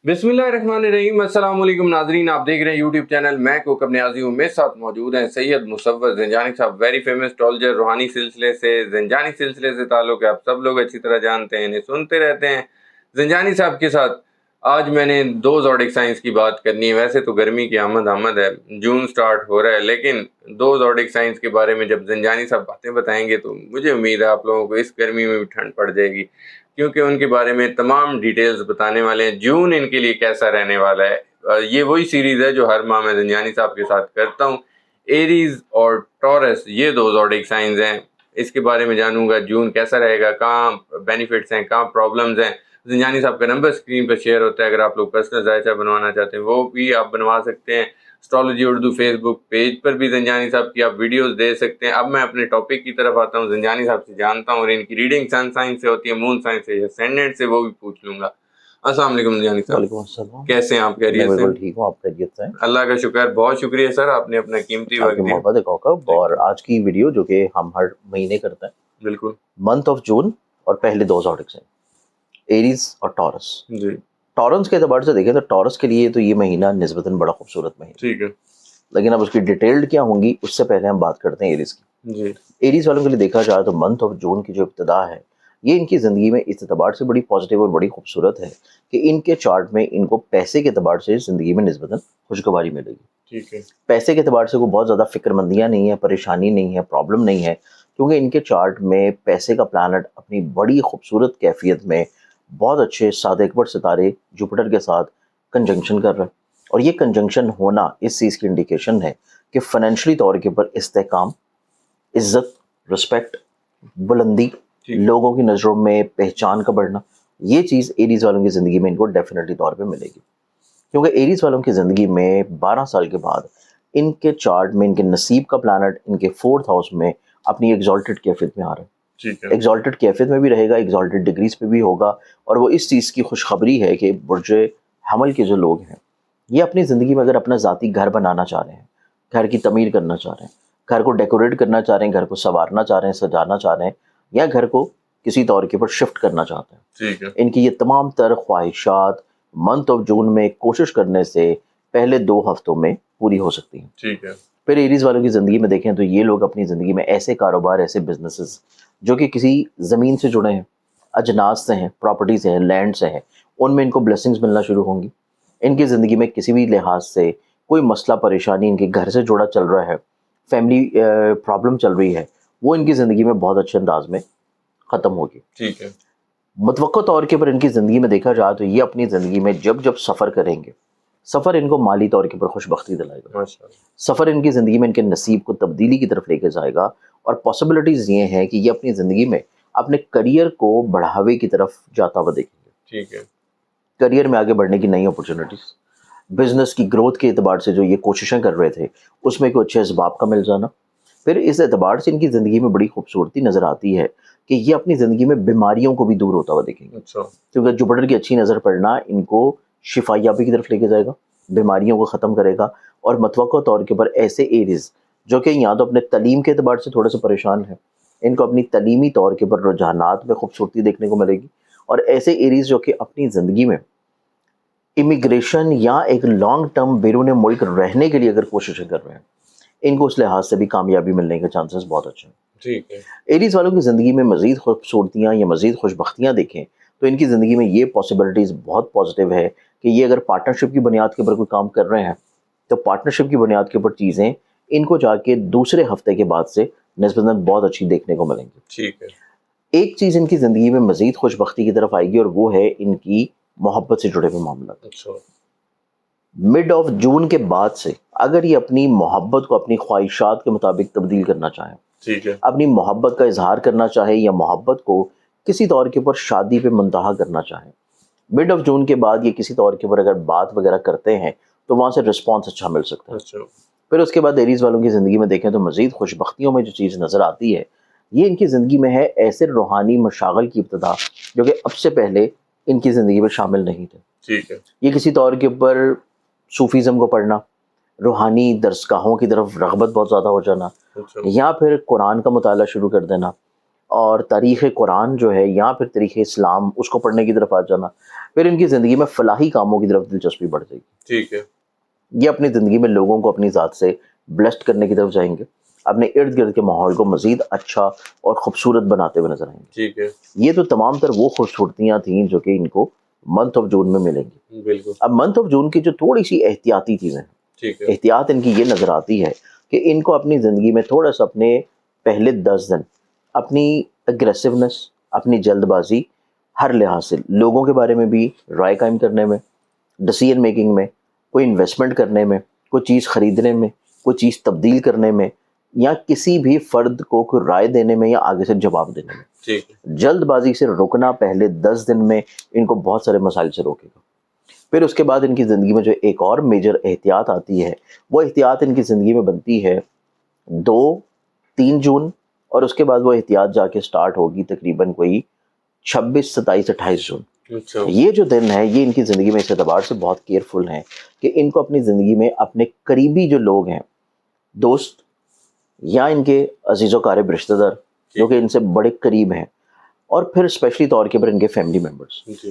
बिस्मिल्लाहिर्रहमानिर्रहीम। अस्सलाम वालेकुम नाजरीन, आप देख रहे हैं यूट्यूब चैनल मैं कोकब न्याजी हूँ। मेरे साथ मौजूद हैं सैयद मुसव्वर ज़ंजानी साहब, वेरी फेमस एस्ट्रोलॉजर। रूहानी सिलसिले से, ज़ंजानी सिलसिले से ताल्लुक़ है, आप सब लोग अच्छी तरह जानते हैं, इन्हें सुनते रहते हैं। ज़ंजानी साहब के साथ आज मैंने दो ज़ोडिक साइंस की बात करनी है। वैसे तो गर्मी की आमद है, जून स्टार्ट हो रहा है, लेकिन दो ज़ोडिक साइंस के बारे में जब ज़ंजानी साहब बातें बताएंगे तो मुझे उम्मीद है आप लोगों को इस गर्मी में भी ठंड पड़ जाएगी, क्योंकि उनके बारे में तमाम डिटेल्स बताने वाले हैं। जून इनके लिए कैसा रहने वाला है। ये वही सीरीज़ है जो हर माह मैं ज़ंजानी साहब के साथ करता हूँ। एरीज़ और टॉरस, ये दो ज़ोडिक साइंस हैं, इसके बारे में जानूंगा जून कैसा रहेगा, कहाँ बेनिफिट्स हैं, कहाँ प्रॉब्लम्स हैं। ज़ंजानी साहब का नंबर स्क्रीन पर शेयर होता है, अगर आप लोग पर्सनल जायचा बनवाना चाहते हैं वो भी आप बनवा सकते हैं। एस्ट्रोलॉजी उर्दू फेसबुक पेज पर भी ज़ंजानी साहब की आप वीडियोस दे सकते हैं। अब मैं अपने टॉपिक की तरफ आता हूँ। ज़ंजानी साहब से जानता हूँ, और इनकी रीडिंग सन साइन से होती है, मून साइन से, एसेंडेंट से, वो भी पूछ लूंगा। अस्सलाम वालेकुम ज़ंजानी साहब। वालेकुम अस्सलाम। कैसे हैं आप? मैं खैरियत से? बिल्कुल ठीक हूँ, आप खैरियत से हैं? अल्लाह का शुक्र, बहुत शुक्रिया सर, आपने अपना कीमती वक्त आपकी दिया। मोहब्बत है कौकब। और आज की वीडियो जो कि हम हर महीने करते हैं, बिल्कुल मंथ ऑफ जून, और पहले दो ज़ोडिक्स हैं, एरीज और टॉरस। जी, टॉरस के एतबार से देखें तो टॉरस के लिए तो ये महीना निस्बतन बड़ा खूबसूरत महीना, ठीक है लेकिन अब उसकी डिटेल्ड क्या होंगी उससे पहले हम बात करते हैं एरीज की। जी, एरीज वालों के लिए देखा जाए तो मंथ ऑफ जून की जो इब्तिदा है, ये इनकी ज़िंदगी में इस एतबार से बड़ी पॉजिटिव और बड़ी खूबसूरत है कि इनके चार्ट में इनको पैसे के एतबार से ज़िंदगी में निस्बतन खुशगवारी मिलेगी। ठीक है पैसे के एतबार से कोई बहुत ज़्यादा फिक्रमंदियाँ नहीं है, परेशानी नहीं है, प्रॉब्लम नहीं है, क्योंकि इनके चार्ट में पैसे का प्लैनेट अपनी बड़ी खूबसूरत कैफियत में बहुत अच्छे 7 सितारे जुपिटर के साथ कंजंक्शन कर रहा है। और ये कंजंक्शन होना इस चीज़ की इंडिकेशन है कि फाइनेंशियली तौर के ऊपर इस्तेकाम, इज्जत, रिस्पेक्ट, बुलंदी, ठीक लोगों की नज़रों में पहचान का बढ़ना, ये चीज़ एरीज वालों की ज़िंदगी में इनको डेफिनेटली तौर पे मिलेगी। क्योंकि एरीज वालों की ज़िंदगी में 12 साल के बाद इनके चार्ट में इनके नसीब का प्लैनेट इनके 4th हाउस में अपनी एग्जॉल्टेड कैफियत में आ रहा है। ठीक है एग्जॉल्टेड कैफियत में भी रहेगा, एग्जॉल्टेड डिग्रीज पे भी होगा। और वो इस चीज़ की खुशखबरी है कि बुर्ज हमल के जो लोग हैं, ये अपनी ज़िंदगी में अगर अपना ज़ाती घर बनाना चाह रहे हैं, घर की तमीर करना चाह रहे हैं, घर को डेकोरेट करना चाह रहे हैं, घर को संवारना चाह रहे हैं, सजाना चाह रहे हैं, या घर को किसी तौर के ऊपर शिफ्ट करना चाहते हैं, ठीक है इनकी ये तमाम तर ख्वाहिशात मंथ ऑफ जून में कोशिश करने से पहले 2 हफ्तों में पूरी हो सकती हैं। ठीक है फिर एरीज वालों की ज़िंदगी में देखें तो ये लोग अपनी ज़िंदगी में ऐसे कारोबार, ऐसे बिजनेसेस जो कि किसी ज़मीन से जुड़े हैं, अजनास से हैं, प्रॉपर्टी से हैं, लैंड से हैं, उनमें इनको ब्लेसिंग्स मिलना शुरू होंगी। इनकी ज़िंदगी में किसी भी लिहाज से कोई मसला परेशानी इनके घर से जुड़ा चल रहा है, फैमिली प्रॉब्लम चल रही है, वो इनकी ज़िंदगी में बहुत अच्छे अंदाज में ख़त्म होगी। ठीक है मुतवक्को तौर के ऊपर इनकी ज़िंदगी में देखा जाए तो ये अपनी ज़िंदगी में जब जब सफ़र करेंगे, सफ़र इनको माली तौर के ऊपर खुशबख्ती दिलाएगा। माशाल्लाह सफ़र इनकी ज़िंदगी में इनके नसीब को तब्दीली की तरफ लेके जाएगा। और पॉसिबिलिटीज़ ये हैं कि ये अपनी ज़िंदगी में अपने करियर को बढ़ावे की तरफ जाता हुआ देखेंगे। ठीक है करियर में आगे बढ़ने की नई अपॉर्चुनिटीज़, बिज़नेस की ग्रोथ के एतबार से जो ये कोशिशें कर रहे थे, उसमें कोई अच्छे इसबाब का मिल जाना। फिर इस एतबार से इनकी ज़िंदगी में बड़ी खूबसूरती नज़र आती है कि ये अपनी ज़िंदगी में बीमारियों को भी दूर होता हुआ देखेंगे। अच्छा क्योंकि जुपिटर की अच्छी नज़र पड़ना इनको शिफायाबी की तरफ लेके जाएगा, बीमारियों को ख़त्म करेगा। और मतवक्को तौर के ऊपर ऐसे एरीज जो कि या तो अपने तलीम के एतबार से थोड़े से परेशान हैं, इनको अपनी तलीमी तौर के ऊपर रुझानात में खूबसूरती देखने को मिलेगी। और ऐसे एरीज जो कि अपनी ज़िंदगी में इमिग्रेशन या एक लॉन्ग टर्म बैरून मुल्क रहने के लिए अगर कोशिशें कर रहे हैं, इनको उस लिहाज से भी कामयाबी मिलने के चांसेस बहुत अच्छे हैं। ठीक है एरीज वालों की ज़िंदगी में मज़ीद खूबसूरतियाँ या मज़ीद खुशबख्तियाँ देखें तो इनकी ज़िंदगी में ये पॉसिबिलिटीज़ बहुत पॉजिटिव है कि ये अगर पार्टनरशिप की बुनियाद के ऊपर कोई काम कर रहे हैं, तो पार्टनरशिप की बुनियाद के ऊपर चीज़ें इनको जाके दूसरे हफ्ते के बाद से निस्बतन बहुत अच्छी देखने को मिलेंगी। ठीक है एक चीज़ इनकी ज़िंदगी में मज़ीद खुशबख्ती की तरफ आएगी, और वो है इनकी मोहब्बत से जुड़े हुए मामला। अच्छा मिड ऑफ जून के बाद से अगर ये अपनी मोहब्बत को अपनी ख्वाहिशात के मुताबिक तब्दील करना चाहें, ठीक है अपनी मोहब्बत का इजहार करना चाहे, या मोहब्बत को किसी तौर के ऊपर शादी पे मुंतहा करना चाहें, मिड ऑफ जून के बाद ये किसी तौर के ऊपर अगर बात वगैरह करते हैं तो वहाँ से रिस्पॉन्स अच्छा मिल सकता है। अच्छा फिर उसके बाद एरीज वालों की ज़िंदगी में देखें तो मज़ीद खुशबख्तियों में जो चीज़ नज़र आती है, ये इनकी ज़िंदगी में है ऐसे रूहानी मशागल की इब्तिदा जो कि अब से पहले इनकी ज़िंदगी में शामिल नहीं थे। ठीक है ये किसी तौर के ऊपर सूफीज़म को पढ़ना, रूहानी दरसगाहों की तरफ रग़बत बहुत ज़्यादा हो जाना, अच्छा या फिर कुरान का मुताला शुरू कर देना, اور تاریخ قرآن جو ہے یا پھر تاریخ اسلام اس کو پڑھنے کی طرف آ جانا. پھر ان کی زندگی میں فلاحی کاموں کی طرف دلچسپی بڑھ جائے گی. ٹھیک ہے. یہ اپنی زندگی میں لوگوں کو اپنی ذات سے بلیسڈ کرنے کی طرف جائیں گے, اپنے ارد گرد کے ماحول کو مزید اچھا اور خوبصورت بناتے ہوئے نظر آئیں گے. ٹھیک ہے. یہ تو تمام تر وہ خوبصورتیاں تھیں جو کہ ان کو منتھ آف جون میں ملیں گی. بالکل. اب منتھ آف جون کی جو تھوڑی سی احتیاطی چیزیں ہیں, ٹھیک ہے. احتیاط ان کی یہ نظر آتی ہے کہ ان کو اپنی زندگی میں تھوڑا سا اپنے پہلے 10 دن اپنی اگریسونس, اپنی جلد بازی, ہر لحاظ سے لوگوں کے بارے میں بھی رائے قائم کرنے میں, ڈیسیژن میکنگ میں, کوئی انویسٹمنٹ کرنے میں, کوئی چیز خریدنے میں, کوئی چیز تبدیل کرنے میں, یا کسی بھی فرد کو کوئی رائے دینے میں یا آگے سے جواب دینے میں. ٹھیک ہے. جلد بازی سے رکنا پہلے 10 دن میں ان کو بہت سارے مسائل سے روکے گا. پھر اس کے بعد ان کی زندگی میں جو ایک اور میجر احتیاط آتی ہے, وہ احتیاط ان کی زندگی میں بنتی ہے 2-3 جون, اور اس کے بعد وہ احتیاط جا کے سٹارٹ ہوگی تقریباً کوئی 26, 27, 28 جون. اچھا. یہ جو دن ہے یہ ان کی زندگی میں اس اعتبار سے بہت کیئرفل ہیں کہ ان کو اپنی زندگی میں اپنے قریبی جو لوگ ہیں, دوست یا ان کے عزیز و قارب رشتہ دار جو کہ ان سے بڑے قریب ہیں, اور پھر اسپیشلی طور کے پر ان کے فیملی ممبرس,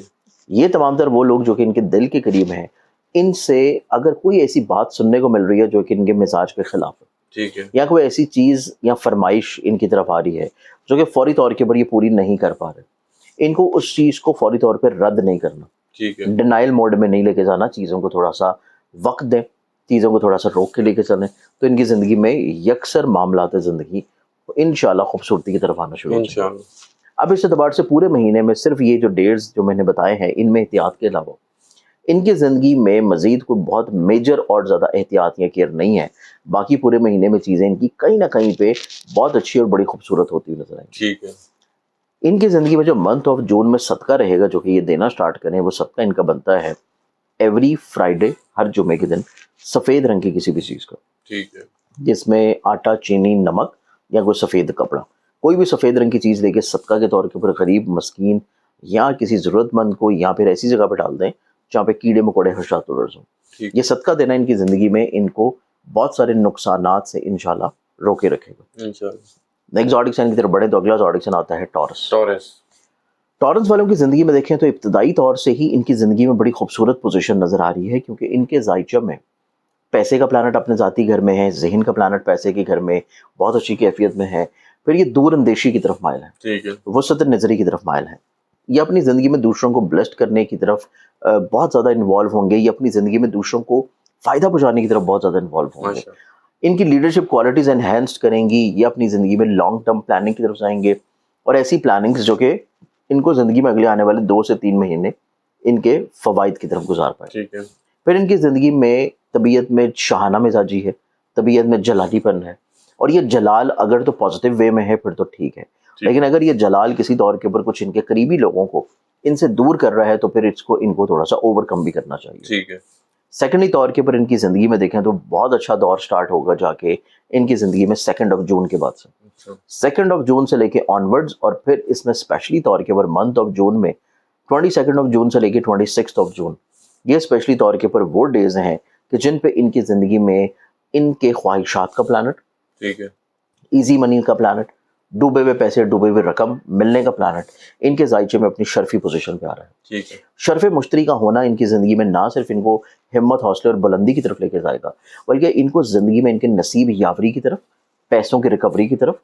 یہ تمام تر وہ لوگ جو کہ ان کے دل کے قریب ہیں, ان سے اگر کوئی ایسی بات سننے کو مل رہی ہے جو کہ ان کے مزاج کے خلاف ہے, ٹھیک ہے, یا کوئی ایسی چیز یا فرمائش ان کی طرف آ رہی ہے جو کہ فوری طور کے پر یہ پوری نہیں کر پا رہے, ان کو اس چیز کو فوری طور پہ رد نہیں کرنا, ٹھیک ہے, ڈینائل موڈ میں نہیں لے کے جانا, چیزوں کو تھوڑا سا وقت دیں, چیزوں کو تھوڑا سا روک کے لے کے چلیں, تو ان کی زندگی میں یکسر معاملات زندگی انشاءاللہ خوبصورتی کی طرف آنا شروع ہو جائیں. انشاءاللہ. اب اس اعتبار سے پورے مہینے میں صرف یہ جو ڈیٹس جو میں نے بتائے ہیں, ان میں احتیاط کے علاوہ ان کی زندگی میں مزید کوئی بہت میجر اور زیادہ احتیاط یا کیئر نہیں ہے. باقی پورے مہینے میں چیزیں ان کی کہیں نہ کہیں پہ بہت اچھی اور بڑی خوبصورت ہوتی ہوئی نظر آئیں گی. ٹھیک ہے. ان کی زندگی میں جو منتھ آف جون میں صدقہ رہے گا جو کہ یہ دینا سٹارٹ کریں, وہ صدقہ ان کا بنتا ہے ایوری فرائیڈے, ہر جمعے کے دن, سفید رنگ کی کسی بھی چیز کا, ٹھیک ہے, جس میں آٹا, چینی, نمک یا کوئی سفید کپڑا, کوئی بھی سفید رنگ کی چیز لے کے صدقہ کے طور کے اوپر غریب, مسکین یا کسی ضرورت مند کو, یا پھر ایسی جگہ پہ ڈال دیں جہاں پہ کیڑے مکوڑے حشرات ورز ہوں. ٹھیک یہ صدقہ دینا ان کی زندگی میں ان کو بہت سارے نقصانات سے انشاءاللہ روکے رکھے گا. انشاءاللہ. نیکسٹ زوڈک سائن کی طرف بڑھیں تو اگلا زوڈک سائن آتا ہے ٹورس. ٹورس. ٹورس والوں کی زندگی میں دیکھیں تو ابتدائی طور سے ہی ان کی زندگی میں بڑی خوبصورت پوزیشن نظر آ رہی ہے, کیونکہ ان کے زائچہ میں پیسے کا پلانٹ اپنے ذاتی گھر میں ہے, ذہن کا پلانٹ پیسے کے گھر میں بہت اچھی کیفیت میں ہے, پھر یہ دور اندیشی کی طرف مائل ہے, ٹھیک ہے, وسعت نظری کی طرف مائل ہے, یہ اپنی زندگی میں دوسروں کو بلیسڈ کرنے کی طرف بہت زیادہ انوالو ہوں گے, یہ اپنی زندگی میں دوسروں کو فائدہ پہنچانے کی طرف بہت زیادہ انوالو ہوں گے. ماشاء اللہ. ان کی لیڈرشپ کوالٹیز انہینسڈ کریں گی, یہ اپنی زندگی میں لانگ ٹرم پلاننگ کی طرف جائیں گے, اور ایسی پلاننگز جو کہ ان کو زندگی میں اگلے آنے والے 2 سے 3 مہینے ان کے فوائد کی طرف گزار پائے. ٹھیک ہے, پھر ان کی زندگی میں طبیعت میں شاہانہ مزاجی ہے, طبیعت میں جلالی پن ہے, اور یہ جلال اگر تو پازیٹیو وے میں ہے پھر تو ٹھیک ہے, لیکن اگر یہ جلال کسی طور کے اوپر کچھ ان کے قریبی لوگوں کو ان سے دور کر رہا ہے تو پھر ان کو تھوڑا سا اوور کم بھی کرنا چاہیے. ٹھیک ہے. سیکنڈلی طور کے اوپر ان کی زندگی میں دیکھیں تو بہت اچھا دور سٹارٹ ہوگا جا کے ان کی زندگی میں 2 جون کے بعد سے, 2 جون سے لے کے آنورڈز, اور پھر اس میں اسپیشلی طور کے اوپر منتھ آف جون میں 22 جون سے لے کے 26 جون, یہ اسپیشلی طور کے اوپر وہ ڈیز ہیں کہ جن پہ ان کی زندگی میں ان کے خواہشات کا پلانٹ, ٹھیک ہے, ایزی منی کا پلانٹ, ڈوبے ہوئے پیسے, ڈوبے ہوئے رقم ملنے کا پلانٹ ان کے ذائچے میں اپنی شرفی پوزیشن پہ آ رہا ہے. ٹھیک ہے, شرف مشتری کا ہونا ان کی زندگی میں نہ صرف ان کو ہمت, حوصلے اور بلندی کی طرف لے کے جائے گا, بلکہ ان کو زندگی میں ان کے نصیب یاوری کی طرف, پیسوں کی ریکوری کی طرف,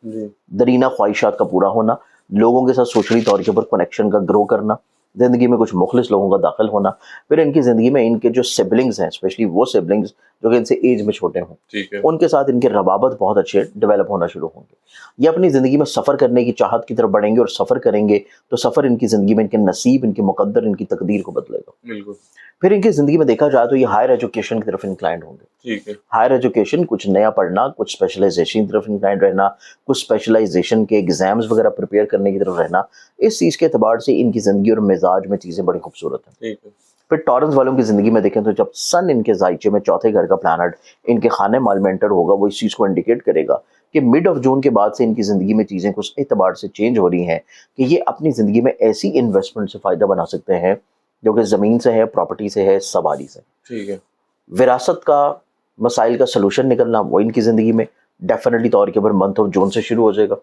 درینہ خواہشات کا پورا ہونا, لوگوں کے ساتھ سوشلی طور کے اوپر کنیکشن کا گرو کرنا, زندگی میں کچھ مخلص لوگوں کا داخل ہونا, پھر ان کی زندگی میں ان کے جو سبلنگز ہیں, اسپیشلی وہ سبلنگز جو کہ ان سے ایج میں چھوٹے ہوں, ٹھیک ہے, ان کے ساتھ ان کے روابط بہت اچھے ڈیولپ ہونا شروع ہوں گے. یہ اپنی زندگی میں سفر کرنے کی چاہت کی طرف بڑھیں گے, اور سفر کریں گے تو سفر ان کی زندگی میں ان کے نصیب, ان کے مقدر, ان کی تقدیر کو بدلے گا. بالکل. پھر ان کی زندگی میں دیکھا جائے تو یہ ہائر ایجوکیشن کی طرف انکلائنڈ ہوں گے. ٹھیک ہے, ہائر ایجوکیشن, کچھ نیا پڑھنا, کچھ اسپیشلائزیشن کی طرف انکلائنڈ رہنا, کچھ اسپیشلائزیشن کے ایگزامز وغیرہ پریپیئر کرنے کی طرف رہنا, اس چیز کے اعتبار سے ان کی زندگی اور مزاج میں چیزیں بڑی خوبصورت ہیں. ٹھیک ہے, پھر ٹورنس والوں کی زندگی میں دیکھیں تو جب سن ان کے ذائچے میں 4تھے گھر کا پلانٹ ان کے خانے مال میں انٹر ہوگا, وہ اس چیز کو انڈیکیٹ کرے گا کہ مڈ آف جون کے بعد سے ان کی زندگی میں چیزیں کچھ اعتبار سے چینج ہو رہی ہیں کہ یہ اپنی زندگی میں ایسی انویسٹمنٹ سے فائدہ بنا سکتے ہیں جو کہ زمین سے ہے, پراپرٹی سے ہے, سواری سے. ٹھیک ہے, وراثت کا مسائل کا سلوشن نکلنا وہ ان کی زندگی میں, डेफिनेटली तौर के ऊपर मंथ ऑफ जून से शुरू हो जाएगा।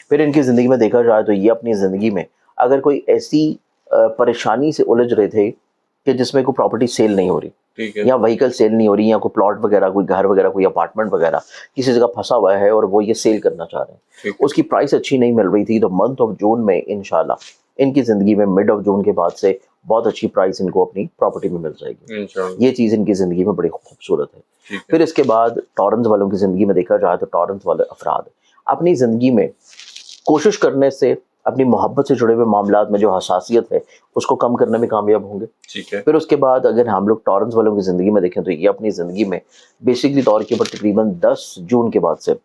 फिर इनकी ज़िंदगी में देखा जाए तो ये अपनी ज़िंदगी में अगर कोई ऐसी परेशानी से उलझ रहे थे कि जिसमें कोई प्रॉपर्टी सेल नहीं हो रही, ठीक है, या व्हीकल सेल नहीं हो रही, या कोई प्लॉट वगैरह, कोई घर वगैरह, कोई अपार्टमेंट वगैरह किसी जगह फंसा हुआ है और वो ये सेल करना चाह रहे हैं, ठीक है, उसकी प्राइस अच्छी नहीं मिल रही थी, तो मंथ ऑफ जून में इंशाल्लाह इनकी ज़िंदगी में मिड ऑफ जून के बाद से बहुत अच्छी प्राइस इनको अपनी प्रॉपर्टी में मिल जाएगी। इंशाल्लाह, ये चीज़ इनकी ज़िंदगी में बड़ी खूबसूरत है। ठीक है, फिर इसके बाद टॉरेंस वालों की ज़िंदगी में देखा जाए तो टॉरेंस वाले अफराद अपनी ज़िंदगी में कोशिश करने से, अपनी मोहब्बत से जुड़े हुए मामलात में जो हसासियत है उसको कम करने में कामयाब होंगे। ठीक है, फिर उसके बाद अगर हम लोग टॉरेंस वालों की ज़िंदगी में देखें तो ये अपनी ज़िंदगी में बेसिकली तौर के ऊपर तकरीबन 10 जून के बाद से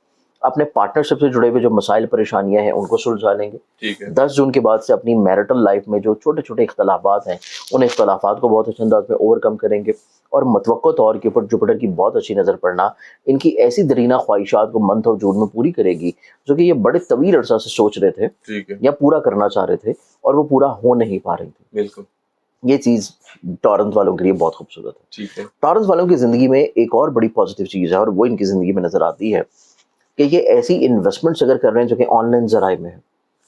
अपने पार्टनरशिप से जुड़े हुए जो मसाइल परेशानियां हैं उनको सुलझा लेंगे। ठीक है, 10 जून के बाद से अपनी मैरिटल लाइफ में जो छोटे छोटे इख्तलाफात हैं उन इख्तलाफात को बहुत अच्छे अंदाज में ओवरकम करेंगे। और मतवक्को तौर के ऊपर जुपिटर की बहुत अच्छी नज़र पड़ना इनकी ऐसी दरीना ख्वाहिशात को मंथ ऑफ जून में पूरी करेगी जो कि ये बड़े तवील अरसा से सोच रहे थे ठीक है, या पूरा करना चाह रहे थे और वो पूरा हो नहीं पा रही थी। बिल्कुल, ये चीज़ टॉरेंस वालों के लिए बहुत खूबसूरत है। ठीक है, टॉरेंस वालों की ज़िंदगी में एक और बड़ी पॉजिटिव चीज़ है और वो इनकी ज़िंदगी में नज़र आती है कि ये ऐसी इन्वेस्टमेंट्स अगर कर रहे हैं जो कि ऑनलाइन ज़राए में है,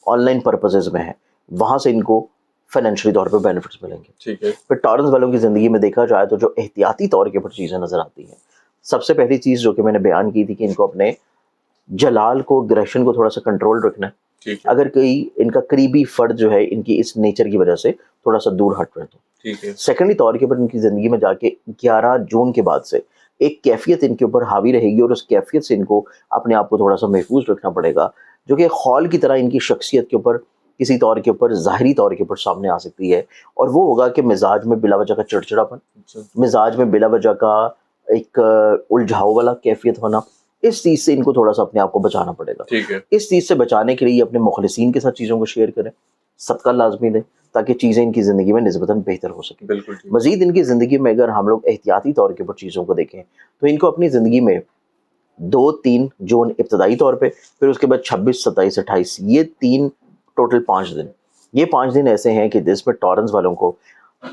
ऑनलाइन पर्पसेस में है, वहाँ से इनको फाइनेंशियली तौर पे बेनिफिट्स मिलेंगे। ठीक है, फिर टॉरेंस वालों की ज़िंदगी में देखा जाए तो जो एहतियाती तौर के ऊपर चीज़ें नज़र आती हैं, सबसे पहली चीज़ जो कि मैंने बयान की थी कि इनको अपने जलाल को, ग्रेशन को थोड़ा सा कंट्रोल रखना है। ठीक है, अगर कोई इनका करीबी फ़र्द जो है इनकी इस नेचर की वजह से थोड़ा सा दूर हट रहे तो। ठीक है, सेकेंडली तौर के ऊपर इनकी ज़िंदगी में जाके 11 जून के बाद से एक कैफियत इनके ऊपर हावी रहेगी और उस कैफियत से इनको अपने आप को थोड़ा सा महफूज रखना पड़ेगा, जो कि खौल की तरह इनकी शख्सियत के ऊपर किसी तौर के ऊपर ज़ाहरी तौर के ऊपर सामने आ सकती है। और वो होगा कि मिजाज में बिला वजह का चिड़चिड़ापन, अच्छा, मिजाज में बिला वजह का एक उलझाव वाला कैफियत होना, इस चीज़ से इनको थोड़ा सा अपने आप को बचाना पड़ेगा। ठीक है, इस चीज़ से बचाने के लिए अपने मुखलिसीन के साथ चीज़ों को शेयर करें, सदका लाजमी दें, ताकि चीज़ें इनकी ज़िंदगी में निस्बतन बेहतर हो सकें। बिल्कुल ठीक, मज़ीद इनकी ज़िंदगी में अगर हम लोग एहतियाती तौर के ऊपर चीज़ों को देखें तो इनको अपनी ज़िंदगी में 2-3 जून इब्तदाई तौर पे, फिर उसके बाद 26, 27, 28, ये 3 टोटल 5 दिन, ये 5 दिन ऐसे हैं कि जिसमें टॉरेंस वालों को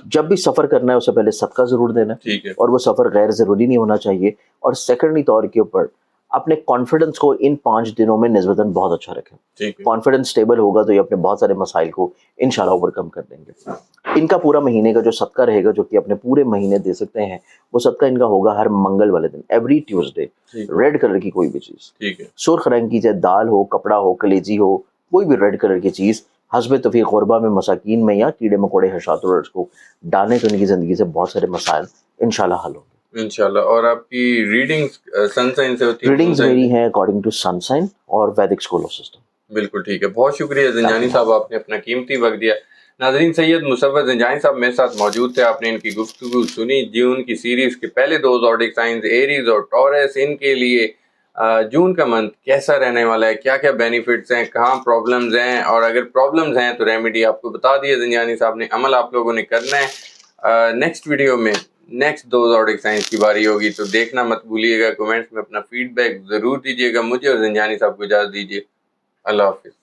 जब भी सफ़र करना है उससे पहले सदका ज़रूर देना है ठीक है, और वो सफ़र गैर ज़रूरी नहीं होना चाहिए। और सेकेंडली तौर के ऊपर अपने कॉन्फिडेंस को इन 5 दिनों में निस्बतन बहुत अच्छा रखें। ठीक है, कॉन्फिडेंस स्टेबल होगा तो ये अपने बहुत सारे मसाइल को इंशाल्लाह ओवरकम कर देंगे। इनका पूरा महीने का जो सदका रहेगा जो कि अपने पूरे महीने दे सकते हैं, वो सदका इनका होगा हर मंगल वाले दिन, एवरी ट्यूसडे, ठीक है, रेड कलर की कोई भी चीज़, ठीक है, सुर्ख रंग की, चाहे दाल हो, कपड़ा हो, कलेजी हो, कोई भी रेड कलर की चीज़ हस्ब तौफीक ग़ुरबा में, मसाकीन में या कीड़े मकोड़े हशातुल को डालें तो इनकी ज़िंदगी से बहुत सारे मसाइल इंशाल्लाह हल होंगे। इंशाल्लाह। और आपकी रीडिंग्स सन साइन से होती है? रीडिंग्स मेरी हैं अकॉर्डिंग टू सन साइन और वैदिक स्कूल ऑफ सिस्टम। बिल्कुल ठीक है, बहुत शुक्रिया ज़ंजानी साहब, आपने अपना कीमती वक्त दिया। नाज़रीन, सैयद मुसव्वर ज़ंजानी साहब मेरे साथ मौजूद थे, आपने इनकी गुफ्तगू सुनी। जून की सीरीज़ के पहले 2 ज़ोडिक साइंस एरीज़ और टॉरस, इनके लिए जून का मंथ कैसा रहने वाला है, क्या क्या बेनिफिट्स हैं, कहाँ प्रॉब्लम्स हैं, और अगर प्रॉब्लम्स हैं तो रेमेडी आपको बता दिया ज़ंजानी साहब ने, अमल आप लोगों ने करना है। नेक्स्ट वीडियो में नेक्स्ट 2 ज़ोडिक साइंस की बारी होगी, तो देखना मत भूलिएगा। कमेंट्स में अपना फीडबैक ज़रूर दीजिएगा। मुझे और ज़ंजानी साहब को इजाज़त दीजिए। अल्लाह हाफ़िज़।